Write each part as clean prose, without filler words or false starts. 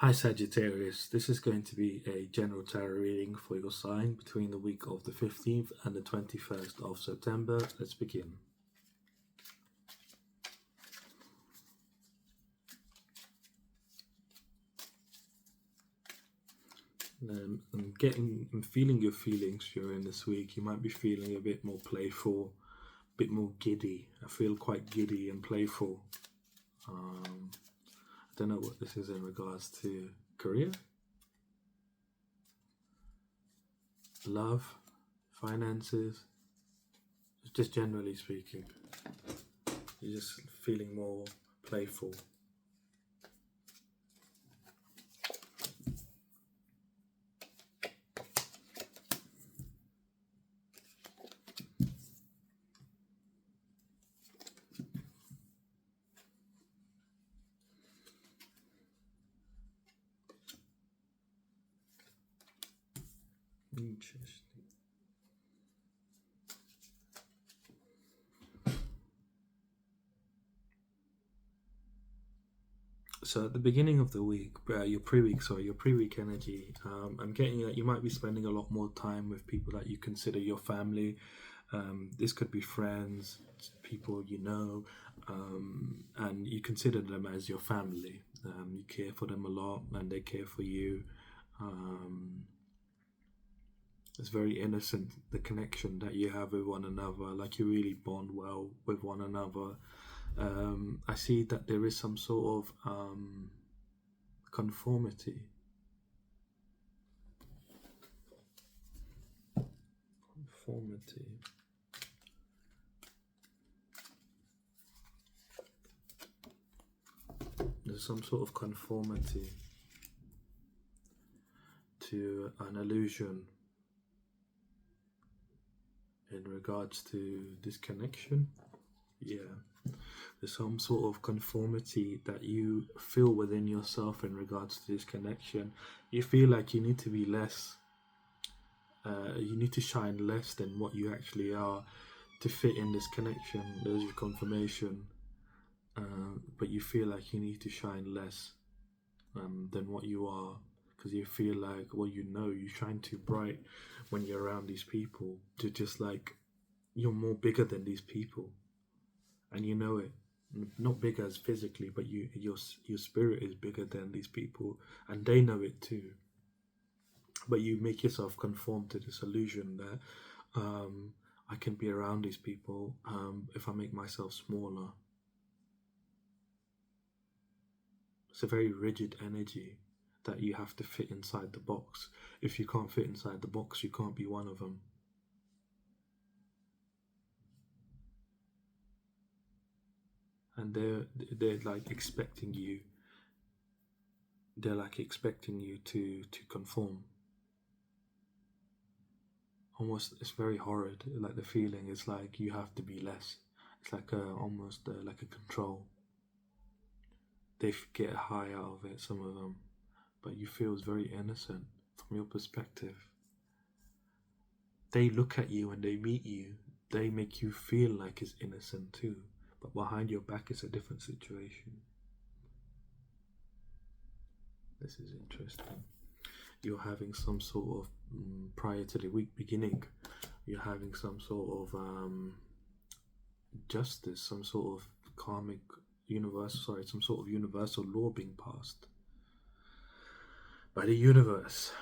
Hi Sagittarius, this is going to be a general tarot reading for your sign between the week of the 15th and the 21st of September. Let's begin. I'm feeling your feelings during this week. You might be feeling a bit more playful, a bit more giddy. I feel quite giddy and playful. I don't know what this is in regards to career, love, finances, just generally speaking. You're just feeling more playful. Interesting. So at the beginning of the week, your pre-week energy, I'm getting that you might be spending a lot more time with people that you consider your family. This could be friends, people you know, and you consider them as your family. You care for them a lot, and they care for you. It's very innocent, the connection that you have with one another, like you really bond well with one another. I see that there is some sort of conformity. There's some sort of conformity to an illusion in regards to this connection. Yeah, there's some sort of conformity that you feel within yourself in regards to this connection. You feel like you need to be less, you need to shine less than what you actually are to fit in this connection. There's your confirmation, but you feel like you need to shine less than what you are, because you feel like, well, you shine too bright when you're around these people. You're just like, you're more bigger than these people, and you know it. Not bigger as physically, but your spirit is bigger than these people, and they know it too. But you make yourself conform to this illusion that I can be around these people if I make myself smaller. It's a very rigid energy that you have to fit inside the box. If you can't fit inside the box, you can't be one of them. And they're like expecting you. They're like expecting you to conform. Almost, it's very horrid. Like the feeling is like you have to be less. It's like almost like a control. They get a high out of it, some of them, but you feel it's very innocent from your perspective. They look at you and they meet you. They make you feel like it's innocent too, but behind your back it's a different situation. This is interesting. You're having some sort of prior to the week beginning, you're having some sort of justice, some sort of karmic some sort of universal law being passed by the universe.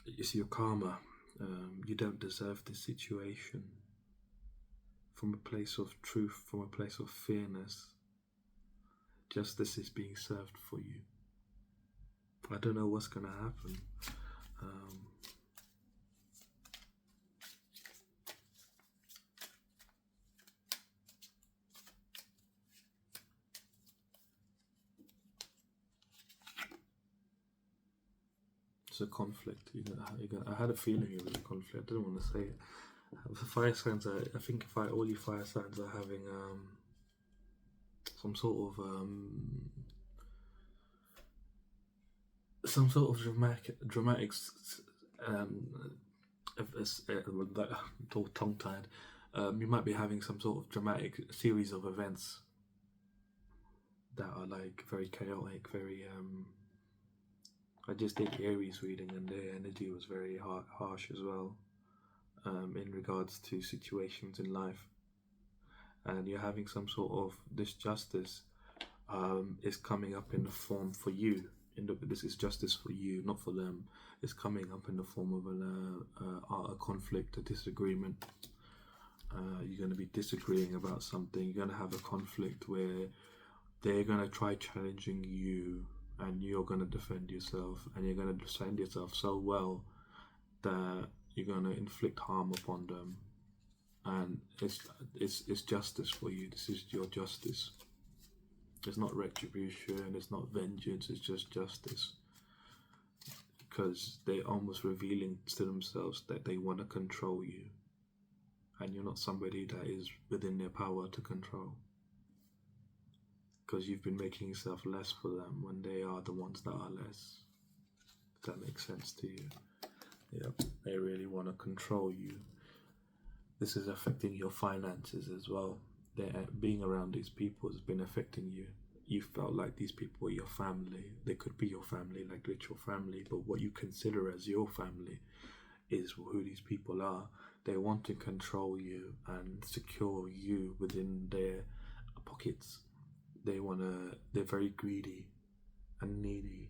It's your karma. You don't deserve this situation. From a place of truth, from a place of fairness, justice is being served for you. I don't know what's going to happen. It's a conflict. I had a feeling it was a conflict. I didn't want to say it. The fire signs, I think all you fire signs are having some sort dramatic tongue tied. You might be having some sort of dramatic series of events that are like very chaotic, very I just did Aries reading, and their energy was very harsh as well, in regards to situations in life. And you're having some sort of this justice is coming up in the form for you. This is justice for you, not for them. It's coming up in the form of a conflict, a disagreement. You're going to be disagreeing about something. You're going to have a conflict where they're going to try challenging you, and you're going to defend yourself, and you're going to defend yourself so well that you're going to inflict harm upon them. And it's justice for you. This is your justice. It's not retribution, it's not vengeance, it's just justice. Because they're almost revealing to themselves that they want to control you, and you're not somebody that is within their power to control. Because you've been making yourself less for them when they are the ones that are less. If that makes sense to you. Yep, they really want to control you. This is affecting your finances as well. Being around these people has been affecting you. You felt like these people were your family. They could be your family, like literal family, but what you consider as your family is who these people are. They want to control you and secure you within their pockets. They're very greedy and needy.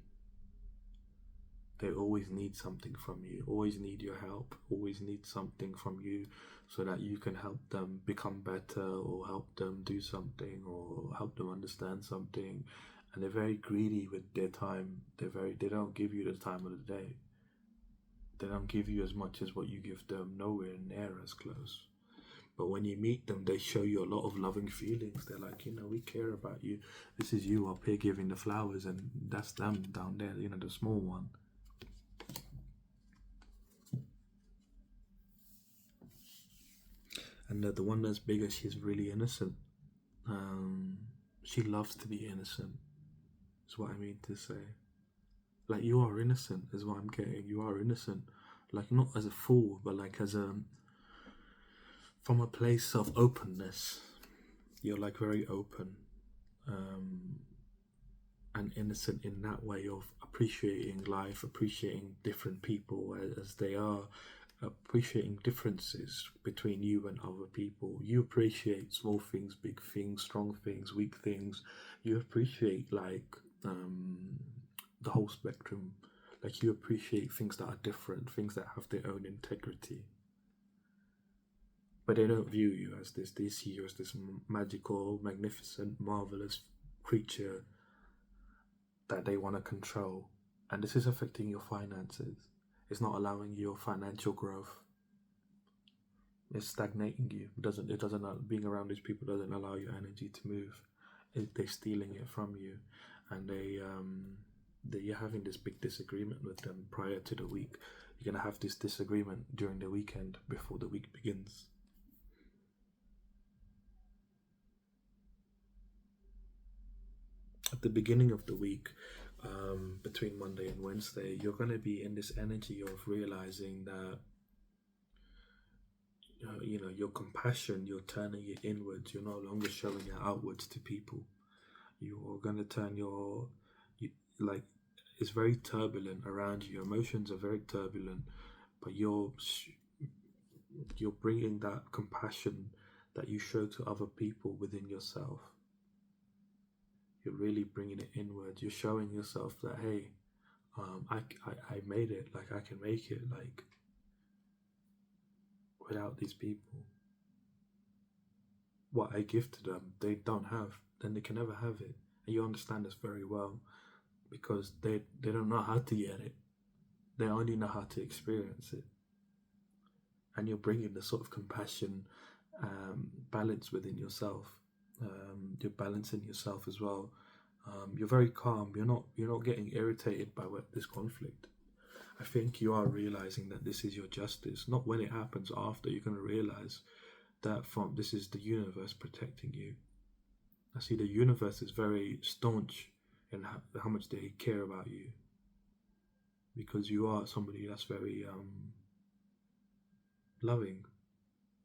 They always need something from you, always need your help, always need something from you so that you can help them become better, or help them do something, or help them understand something. And they're very greedy with their time. They don't give you the time of the day. They don't give you as much as what you give them, nowhere near as close. But when you meet them, they show you a lot of loving feelings. They're like, we care about you. This is you up here giving the flowers, and that's them down there, the small one. And the one that's bigger, she's really innocent. She loves to be innocent, is what I mean to say. Like, you are innocent, is what I'm getting. You are innocent. Like, not as a fool, but like from a place of openness. You're like very open. And innocent in that way of appreciating life, appreciating different people as they are, appreciating differences between you and other people. You appreciate small things, big things, strong things, weak things. You appreciate the whole spectrum. Like, you appreciate things that are different, things that have their own integrity. But they don't view you as this. They see you as this magical, magnificent, marvelous creature that they want to control. And this is affecting your finances. It's not allowing your financial growth. It's stagnating you. Being around these people doesn't allow your energy to move. They're stealing it from you, and you're having this big disagreement with them prior to the week. You're gonna have this disagreement during the weekend before the week begins. At the beginning of the week, between Monday and Wednesday, you're going to be in this energy of realizing that your compassion, you're turning it inwards. You're no longer showing it outwards to people. You're going to turn it's very turbulent around you. Your emotions are very turbulent, but you're bringing that compassion that you show to other people within yourself. You're really bringing it inward. You're showing yourself that, hey, I made it. Like, I can make it. Like, without these people, what I give to them, they don't have. Then they can never have it. And you understand this very well, because they don't know how to get it. They only know how to experience it. And you're bringing the sort of compassion, balance within yourself. You're balancing yourself as well. You're very calm. You're not getting irritated by this conflict. I think you are realizing that this is your justice. Not when it happens, after. You're going to realize that this is the universe protecting you. I see the universe is very staunch in how much they care about you, because you are somebody that's very loving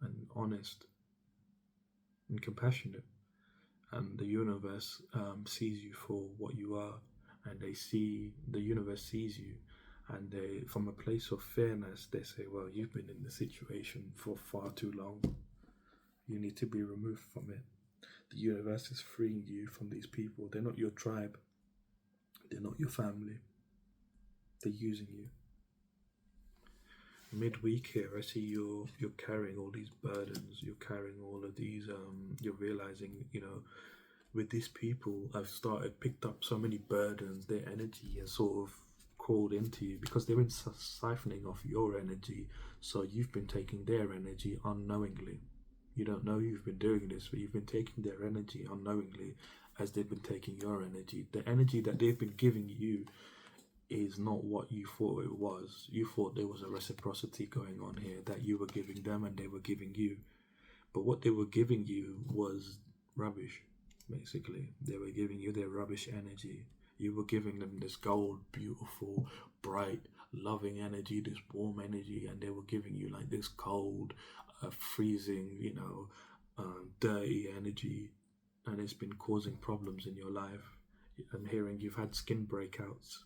and honest and compassionate. And the universe sees you for what you are, and they see, the universe sees you, and they, from a place of fairness, they say, well, you've been in the situation for far too long. You need to be removed from it. The universe is freeing you from these people. They're not your tribe. They're not your family. They're using you. Midweek here, I see you're carrying all these burdens. You're carrying all of these. You're realizing, with these people, picked up so many burdens. Their energy has sort of crawled into you because they've been siphoning off your energy. So you've been taking their energy unknowingly. You don't know you've been doing this, but you've been taking their energy unknowingly as they've been taking your energy. The energy that they've been giving you is not what you thought it was. You thought there was a reciprocity going on here, that you were giving them and they were giving you. But what they were giving you was rubbish, basically. They were giving you their rubbish energy. You were giving them this gold, beautiful, bright, loving energy, this warm energy, and they were giving you like this cold, freezing, dirty energy, and it's been causing problems in your life. I'm hearing you've had skin breakouts.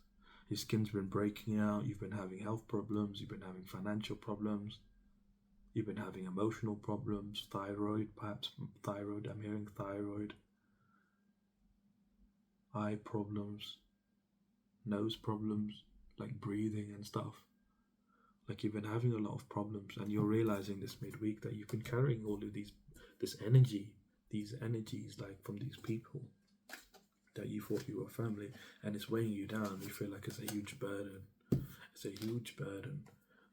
Your skin's been breaking out, you've been having health problems, you've been having financial problems, you've been having emotional problems, thyroid, I'm hearing thyroid, eye problems, nose problems, like breathing and stuff. Like you've been having a lot of problems, and you're realizing this midweek that you've been carrying all of this energy, these energies like from these people that you thought you were family, and it's weighing you down. You feel like it's a huge burden. It's a huge burden.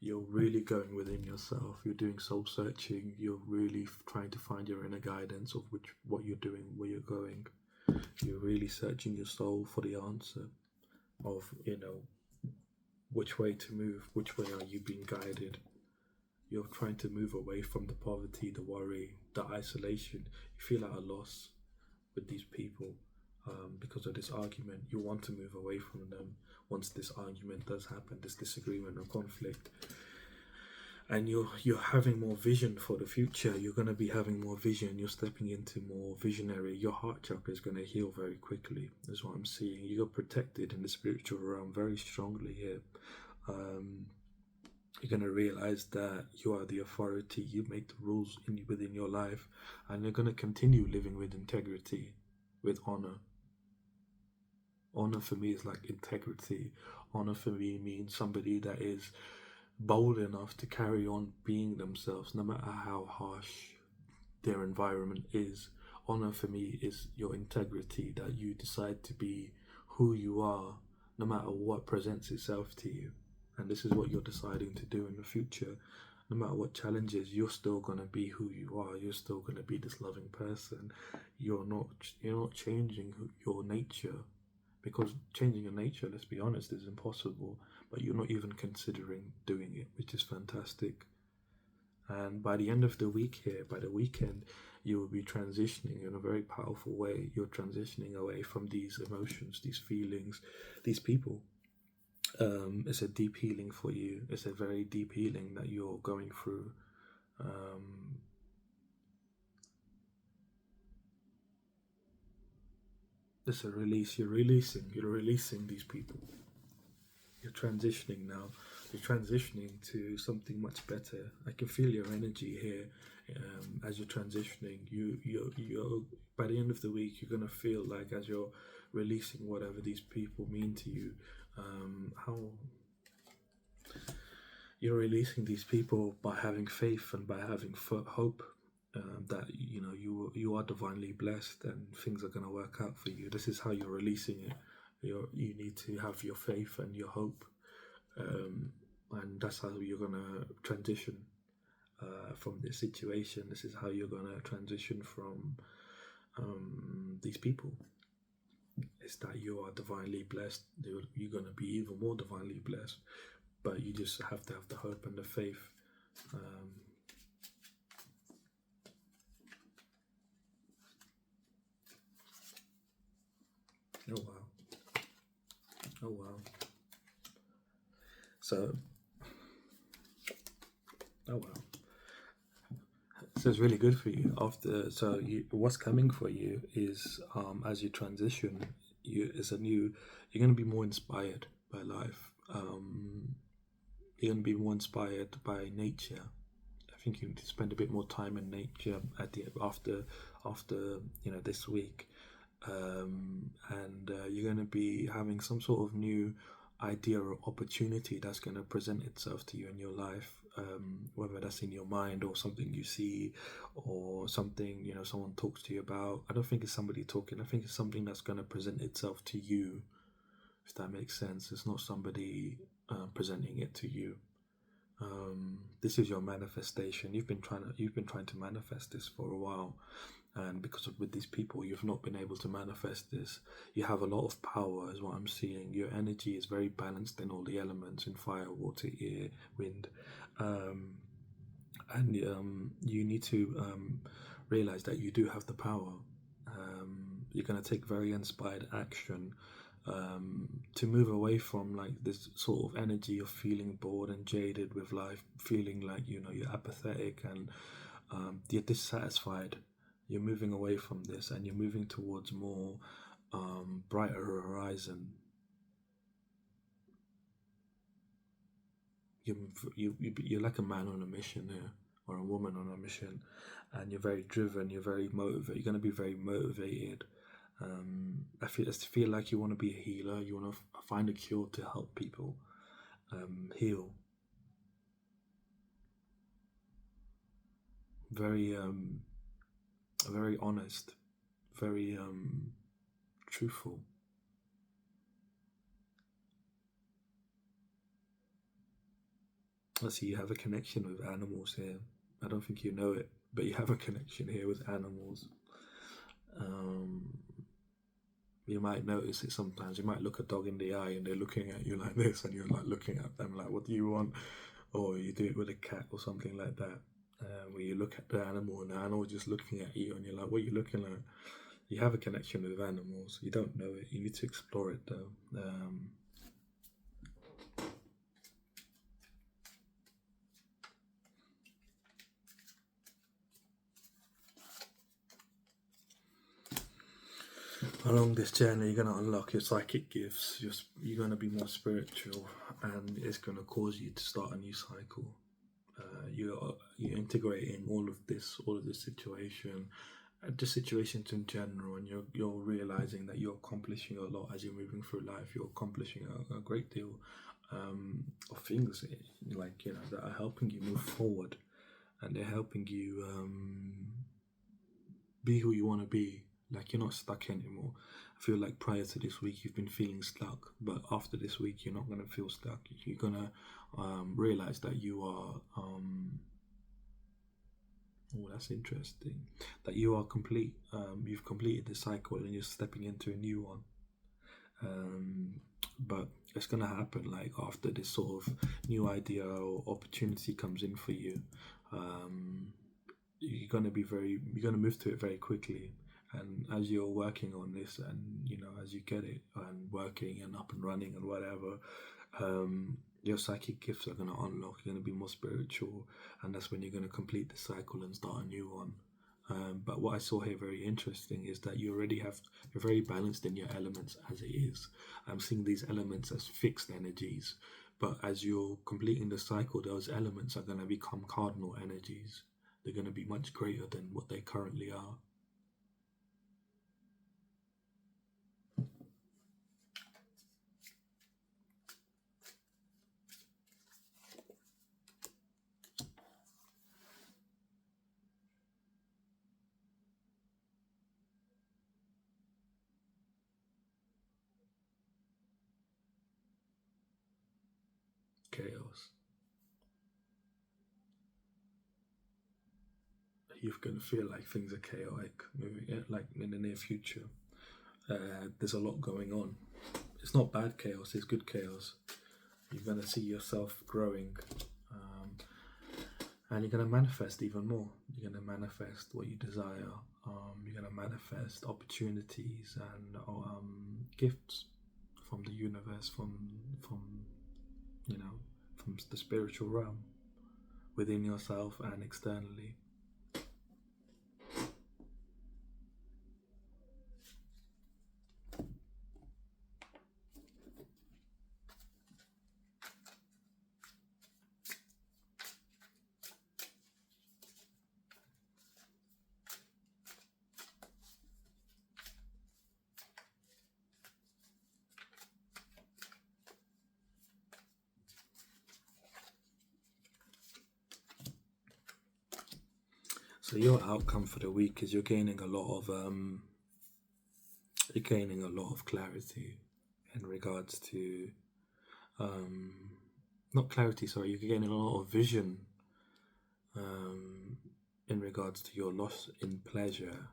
You're really going within yourself. You're doing soul searching. You're really trying to find your inner guidance of what you're doing, where you're going. You're really searching your soul for the answer of, which way to move, which way are you being guided. You're trying to move away from the poverty, the worry, the isolation. You feel at a loss with these people because of this argument. You want to move away from them once this argument does happen, this disagreement or conflict. And you're having more vision for the future. You're going to be having more vision. You're stepping into more visionary. Your heart chakra is going to heal very quickly, is what I'm seeing. You're protected in the spiritual realm very strongly here. You're going to realize that you are the authority. You make the rules within your life, and you're going to continue living with integrity, with honor. Honor for me is like integrity. Honor for me means somebody that is bold enough to carry on being themselves no matter how harsh their environment is. Honor for me is your integrity, that you decide to be who you are no matter what presents itself to you. And this is what you're deciding to do in the future. No matter what challenges, you're still going to be who you are. You're still going to be this loving person. You're not changing your nature, because changing your nature, let's be honest, is impossible. But you're not even considering doing it, which is fantastic. And by the end of the week here, by the weekend, you will be transitioning in a very powerful way. You're transitioning away from these emotions, these feelings, these people. It's a deep healing for you. It's a very deep healing that you're going through. It's a release. You're releasing these people. You're transitioning now. You're transitioning to something much better. I can feel your energy here as you're transitioning. You're by the end of the week, you're gonna feel like, as you're releasing whatever these people mean to you, how you're releasing these people by having faith and by having hope. That you are divinely blessed and things are going to work out for you. This is how you're releasing it. You need to have your faith and your hope, and that's how you're going to transition from this situation. This is how you're going to transition from these people. It's that you are divinely blessed. You're going to be even more divinely blessed, but you just have to have the hope and the faith. Oh wow. So it's really good for you. What's coming for you is as you transition, you're going to be more inspired by life. You're going to be more inspired by nature. I think you need to spend a bit more time in nature at the after this week, and you're going to be having some sort of new idea or opportunity that's going to present itself to you in your life, whether that's in your mind or something you see or something someone talks to you about. I don't think it's somebody talking. I think it's something that's going to present itself to you, if that makes sense. It's not somebody presenting it to you. This is your manifestation. You've been trying to manifest this for a while, and because with these people you've not been able to manifest this. You have a lot of power, is what I'm seeing. Your energy is very balanced in all the elements, in fire, water, air, wind, and you need to realize that you do have the power. You're going to take very inspired action to move away from like this sort of energy of feeling bored and jaded with life, feeling like you're apathetic and you're dissatisfied. You're moving away from this and you're moving towards more brighter horizon. You're like a man on a mission here, or a woman on a mission, and you're very driven. You're very motivated. You're going to be very motivated. I feel like you want to be a healer. You want to find a cure to help people heal. Very very honest, very truthful. Let's see, you have a connection with animals here. I don't think you know it, but you have a connection here with animals. You might notice it sometimes. You might look a dog in the eye and they're looking at you like this, and you're like looking at them like, what do you want? Or you do it with a cat or something like that, where you look at the animal and the animal is just looking at you, and you're like, what are you looking at? You have a connection with animals. You don't know it. You need to explore it though. Along this journey, you're going to unlock your psychic gifts. You're going to be more spiritual, and it's going to cause you to start a new cycle. You're integrating all of this situation, just situations in general, and you're realizing that you're accomplishing a lot as you're moving through life. You're accomplishing a great deal of things, like that are helping you move forward, and they're helping you be who you want to be. Like, you're not stuck anymore. I feel like prior to this week you've been feeling stuck, but after this week you're not going to feel stuck. You're going to realize that you are that's interesting, that you are complete. You've completed the cycle and you're stepping into a new one. But it's going to happen like after this sort of new idea or opportunity comes in for you. You're going to move to it very quickly. And as you're working on this, and as you get it and working and up and running and whatever, your psychic gifts are going to unlock. You're going to be more spiritual, and that's when you're going to complete the cycle and start a new one. But what I saw here very interesting is that you're very balanced in your elements as it is. I'm seeing these elements as fixed energies, but as you're completing the cycle, those elements are going to become cardinal energies. They're going to be much greater than what they currently are. Chaos. You're going to feel like things are chaotic moving, like in the near future. There's a lot going on. It's not bad chaos, it's good chaos. You're going to see yourself growing, and you're going to manifest even more. You're going to manifest what you desire. You're going to manifest opportunities and gifts from the universe, from the spiritual realm, within yourself and externally. So your outcome for the week is you're gaining a lot of clarity in regards to not clarity, sorry, you're gaining a lot of vision in regards to your loss in pleasure.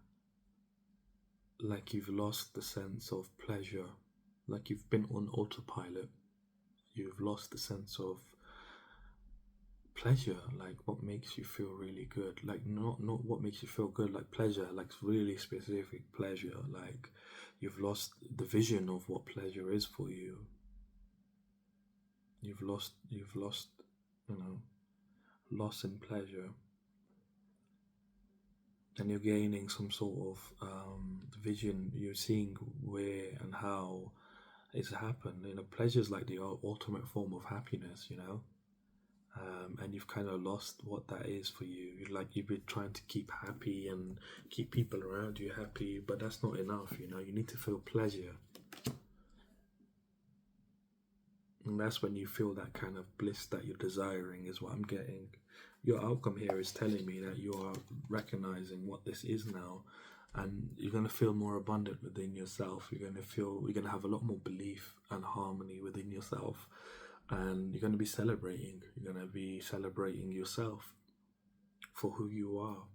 Like you've lost the sense of pleasure, like you've been on autopilot. You've lost the sense of pleasure, like what makes you feel really good, like not what makes you feel good, like pleasure, like really specific pleasure. Like you've lost the vision of what pleasure is for you. You've lost loss in pleasure, and you're gaining some sort of vision. You're seeing where and how it's happened. Pleasure is like the ultimate form of happiness, and you've kind of lost what that is for you. You've been trying to keep happy and keep people around you happy, but that's not enough. You need to feel pleasure, and that's when you feel that kind of bliss that you're desiring, is what I'm getting. Your outcome here is telling me that you are recognizing what this is now, and you're going to feel more abundant within yourself. You're going to have a lot more belief and harmony within yourself, and you're going to be celebrating. You're going to be celebrating yourself for who you are,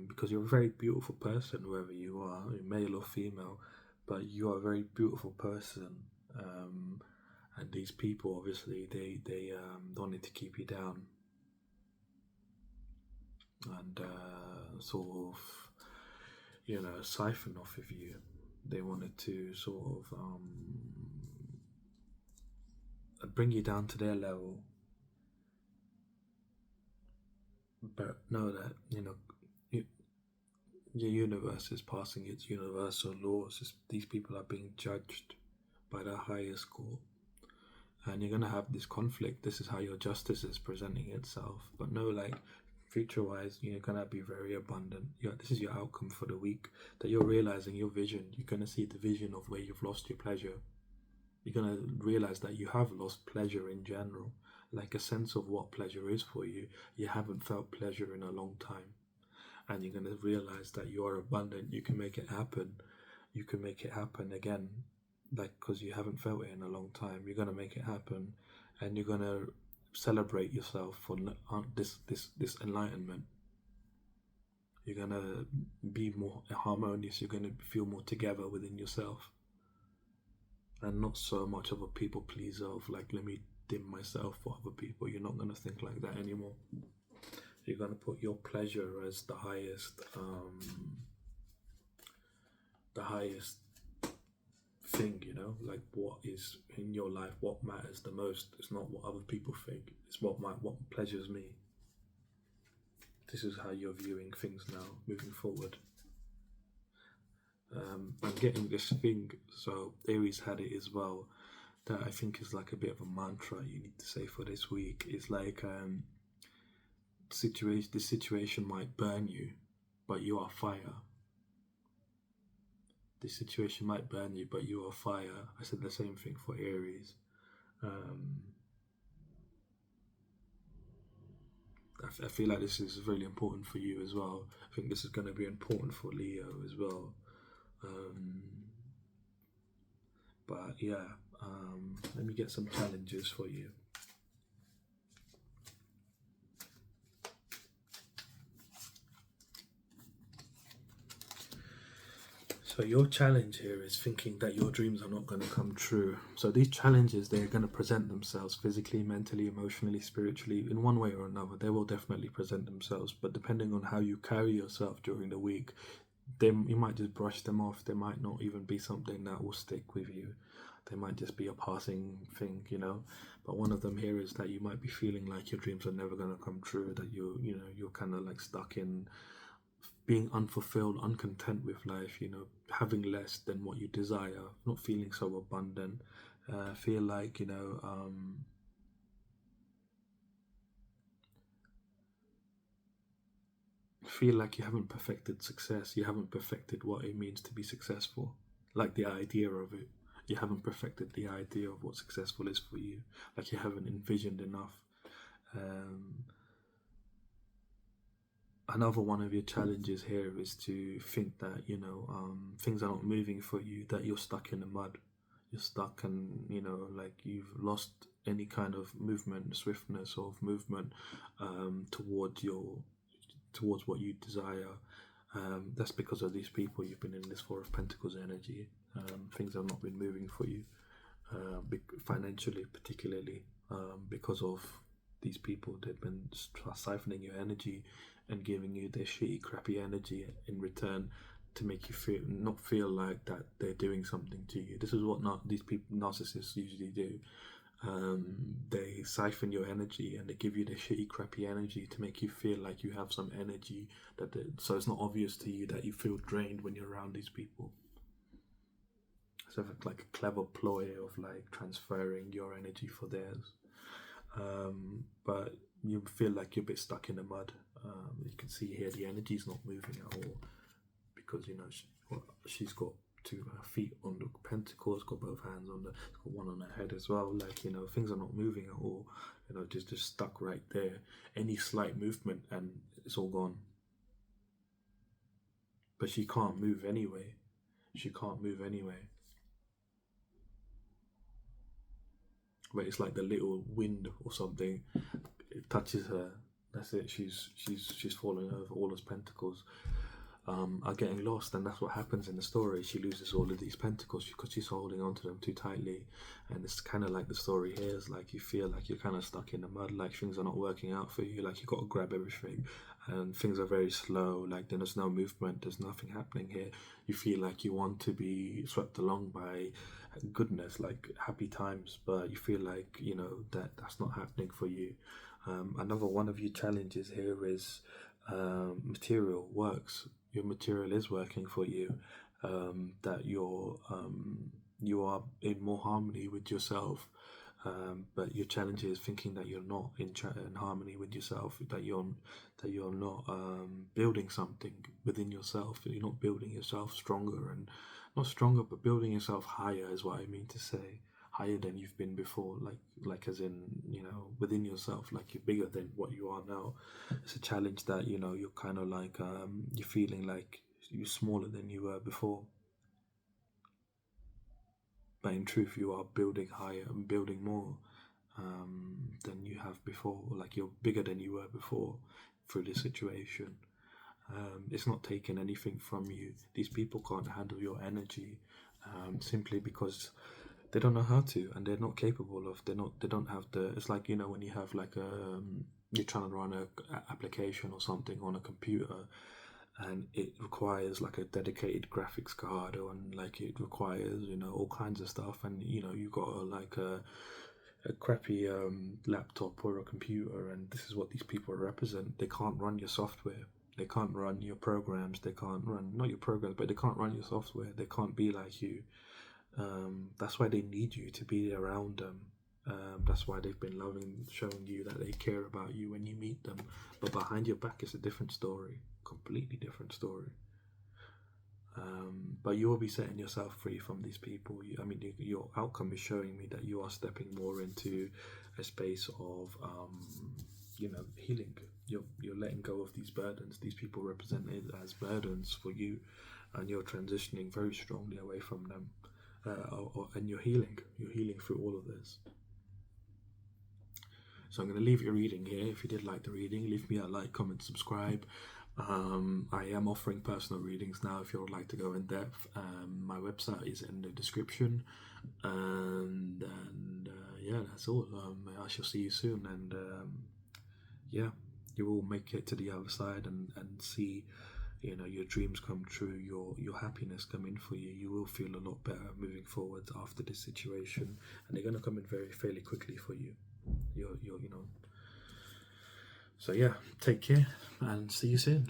because you're a very beautiful person, whoever you are, male or female, but you are a very beautiful person. And these people, obviously, they wanted to keep you down and sort of siphon off of you. They wanted to sort of bring you down to their level, but know that your universe is passing its universal laws. These people are being judged by the highest court, and you're going to have this conflict. This is how your justice is presenting itself. But no, like future wise, you're going to be very abundant. This is your outcome for the week, that you're realizing your vision. You're going to see the vision of where you've lost your pleasure. You're going to realize that you have lost pleasure in general, like a sense of what pleasure is for you. You haven't felt pleasure in a long time, and you're going to realize that you are abundant. You can make it happen. You can make it happen again, like, because you haven't felt it in a long time. You're going to make it happen, and you're going to celebrate yourself for this enlightenment. You're going to be more harmonious. You're going to feel more together within yourself, and not so much of a people pleaser of like, let me dim myself for other people. You're not going to think like that anymore. You're going to put your pleasure as the highest thing, like what is in your life, what matters the most. It's not what other people think. It's what pleasures me. This is how you're viewing things now, moving forward. I'm getting this thing, so Aries had it as well, that I think is like a bit of a mantra you need to say for this week. It's like this situation might burn you, but you are fire. This situation might burn you, but you are fire. I said the same thing for Aries. I feel like this is really important for you as well. I think this is going to be important for Leo as well. But yeah, let me get some challenges for you. So your challenge here is thinking that your dreams are not going to come true. So these challenges, they're going to present themselves physically, mentally, emotionally, spiritually, in one way or another. They will definitely present themselves, but depending on how you carry yourself during the week, you might just brush them off. They might not even be something that will stick with you. They might just be a passing thing, But one of them here is that you might be feeling like your dreams are never going to come true, that you're kind of like stuck in being unfulfilled, uncontent with life, having less than what you desire, not feeling so abundant, feel like, feel like you haven't perfected success, you haven't perfected what it means to be successful, like the idea of it. You haven't perfected the idea of what successful is for you, like you haven't envisioned enough. Another one of your challenges here is to think that, things are not moving for you, that you're stuck in the mud. You're stuck, and like you've lost any kind of movement, swiftness of movement, towards what you desire. That's because of these people. You've been in this Four of Pentacles energy. Things have not been moving for you, financially, particularly, because of these people. They've been siphoning your energy and giving you their shitty, crappy energy in return, to make you not feel like that they're doing something to you. This is what these people, narcissists, usually do. They siphon your energy and they give you the shitty, crappy energy to make you feel like you have some energy, so it's not obvious to you that you feel drained when you're around these people. So it's like a clever ploy of like transferring your energy for theirs. But you feel like you're a bit stuck in the mud. You can see here the energy's not moving at all, because she's got her feet on the pentacles, got both hands on got one on her head as well. Like, things are not moving at all. Just stuck right there. Any slight movement and it's all gone. But she can't move anyway. But it's like the little wind or something, it touches her. That's it. She's falling over. All those pentacles are getting lost, and that's what happens in the story. She loses all of these pentacles because she's holding on to them too tightly. And it's kind of like the story here is like you feel like you're kind of stuck in the mud, like things are not working out for you, like you got to grab everything, and things are very slow. Like there's no movement, there's nothing happening here. You feel like you want to be swept along by goodness, like happy times, but you feel like that's not happening for you. Another one of your challenges here is material works. Your material is working for you, that you are in more harmony with yourself, but your challenge is thinking that you're not in harmony with yourself, that you're not building something within yourself, that you're not building yourself stronger, and not stronger, but building yourself higher is what I mean to say. Higher than you've been before, like as in, within yourself, like you're bigger than what you are now. It's a challenge that, you're kind of like, you're feeling like you're smaller than you were before. But in truth, you are building higher and building more than you have before. Like you're bigger than you were before through this situation. It's not taking anything from you. These people can't handle your energy, simply because they don't know how to, and they're not capable of. They don't have the. It's like, when you have like you're trying to run a application or something on a computer, and it requires like a dedicated graphics card, and like it requires all kinds of stuff, and you've got a crappy laptop or a computer, and this is what these people represent. They can't run your software. They can't run your programs. They can't run, not your programs, but they can't run your software. They can't be like you. That's why they need you to be around them. That's why they've been showing you that they care about you when you meet them. But behind your back is a different story, completely different story. But you will be setting yourself free from these people. Your outcome is showing me that you are stepping more into a space of, healing. You're letting go of these burdens. These people represented as burdens for you, and you're transitioning very strongly away from them. And you're healing through all of this. So I'm going to leave your reading here. If you did like the reading, leave me a like, comment, subscribe. I am offering personal readings now if you would like to go in depth. My website is in the description, and that's all. I shall see you soon, and you will make it to the other side and see your dreams come true, your happiness come in for you. You will feel a lot better moving forward after this situation, and they're going to come in fairly quickly for you. So take care and see you soon.